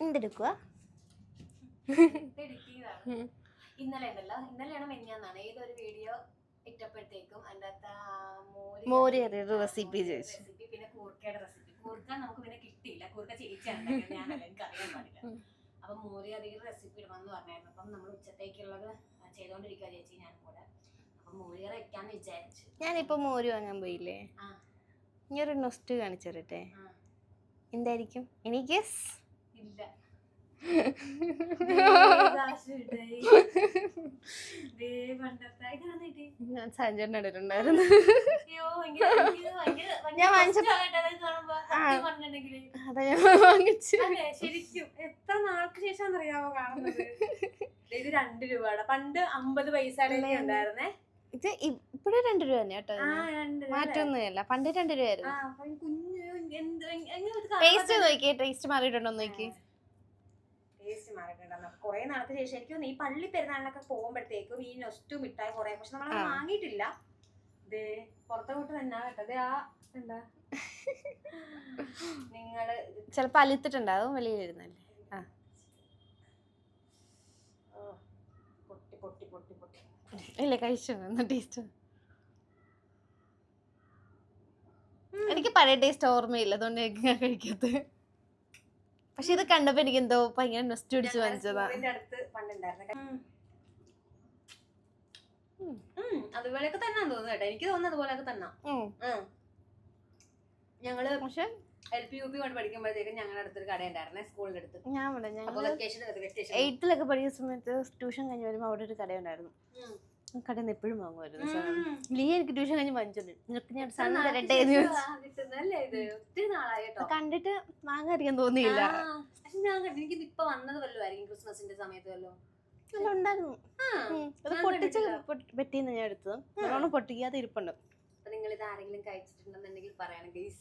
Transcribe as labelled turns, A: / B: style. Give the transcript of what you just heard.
A: എന്തെടുക്കുക?
B: ഇന്നലെ ഉണ്ടല്ലോ, ഇന്നലെയാണ് മെഞ്ഞാന്നാണ് ഏതൊരു വീഡിയോ ഇട്ടപ്പോഴത്തേക്കും അതിൻ്റെ അകത്ത്
A: മോര് റെസിപ്പി ചോദിച്ചു.
B: പിന്നെ കൂർക്കയുടെ റെസിപ്പി. കൂർക്ക നമുക്ക് പിന്നെ കിട്ടിയില്ല, കൂർക്ക ചേച്ചിയാണ് ഞാനല്ല, എനിക്ക് അറിയാൻ പാടില്ല. അപ്പം മോര് കറിയുടെ റെസിപ്പി ഇടണമെന്ന് പറഞ്ഞായിരുന്നു. അപ്പം നമ്മൾ ഉച്ചത്തേക്കുള്ളത് ചെയ്തോണ്ടിരിക്കുക ചേച്ചി ഞാൻ കൂടെ. അപ്പം മോര് കറി വെക്കാന്ന് വിചാരിച്ചു.
A: ഞാനിപ്പോ മോര് വാങ്ങാൻ പോയില്ലേ, ഇങ്ങനൊരു നൊസ്റ്റ് കാണിച്ചു തരട്ടെ, എന്തായിരിക്കും? എനിക്ക്
B: ഇല്ല
A: ഞാൻ സഞ്ജന ഇട്ടിട്ടുണ്ടായിരുന്നു. ഞാൻ അതാ ഞാൻ വാങ്ങിച്ചു.
B: ശരിക്കും എത്ര നാൾക്ക് ശേഷം അറിയാമോ കാണുന്നത്? ഇത് 2 രൂപയുടെ, പണ്ട് 50 പൈസ ഉണ്ടായിരുന്നേ.
A: ഇത് ഇപ്പഴും 2 രൂപ തന്നെ കേട്ടോ, മാറ്റൊന്നുമില്ല. പണ്ട് 2 രൂപയായിരുന്നു. ടേസ്റ്റ് നോക്കിയേ, ടേസ്റ്റ് മാറിയിട്ടുണ്ടോ നോക്കി.
B: ടേസ്റ്റ് മാറിയിട്ടുണ്ടെന്ന് കുറെ നാൾക്ക് ശേഷം എനിക്ക് ഈ പള്ളി പെരുന്നാളിനൊക്കെ പോകുമ്പോഴത്തേക്കും ഈ നൊസ്റ്റു മിഠായി കുറെ, പക്ഷെ നമ്മൾ വാങ്ങിയിട്ടില്ല. ഇത് പുറത്തോട്ട് തന്നെ കേട്ടത്. ആ എന്താ നിങ്ങള്
A: ചിലപ്പോ അലിത്തിട്ടുണ്ടാവും വെളിയിലിരുന്നല്ലേ.
B: പൊട്ടി പൊട്ടി പൊട്ടി പൊട്ടി
A: ഇല്ല കഴിച്ചു ടേസ്റ്റ്. എനിക്ക് പഴയ ടേസ്റ്റ് ഓർമ്മയില്ല, അതുകൊണ്ട് ഞാൻ കഴിക്കാത്തത്. പക്ഷെ ഇത് കണ്ടപ്പോ എനിക്ക് എന്തോ ഭയങ്കര നൊസ്റ്റ് പിടിച്ച് വാങ്ങിച്ചതാ.
B: അതുപോലെയൊക്കെ തന്നെ തോന്നുന്നു കേട്ടോ, എനിക്ക് തോന്നുന്നു അതുപോലെയൊക്കെ തന്നെ. ഞങ്ങള് പക്ഷെ LP UP കൊണ്ട് പഠിക്കുമ്പോഴത്തേക്കും ഞങ്ങളുടെ അടുത്തൊരു കട ഉണ്ടായിരുന്നേ, സ്കൂളിന്റെ അടുത്ത്.
A: ഞാൻ 8th പഠിക്കുന്ന സമയത്ത് ട്യൂഷൻ കഴിഞ്ഞ് വരുമ്പോ അവിടെ ഒരു കട ഉണ്ടായിരുന്നു. കടയിൽ നിന്ന് എപ്പോഴും വാങ്ങുമായിരുന്നു സാധനം. നീ എനിക്ക് ട്യൂഷൻ കഴിഞ്ഞ് വാങ്ങിച്ചോണ്ട് നിനക്ക് ഞാൻ സാധനം തരട്ടെ എന്ന് കണ്ടിട്ട് വാങ്ങാതിരിക്കാൻ തോന്നിയില്ല.
B: എനിക്ക് ഇപ്പൊ വന്നത് വല്ലതും ക്രിസ്മസിന്റെ സമയത്ത് വല്ലതും
A: ഉണ്ടായിരുന്നു. അത് പൊട്ടിച്ച് പെട്ടിന്ന് ഞാൻ എടുത്തത്, നല്ലോണം പൊട്ടിക്കാതെ ഇരിപ്പുണ്ട്.
B: നിങ്ങൾ ഇത് ആരെങ്കിലും കഴിച്ചിട്ടുണ്ടെന്നുണ്ടെങ്കിൽ പറയണം ഗൈസ്.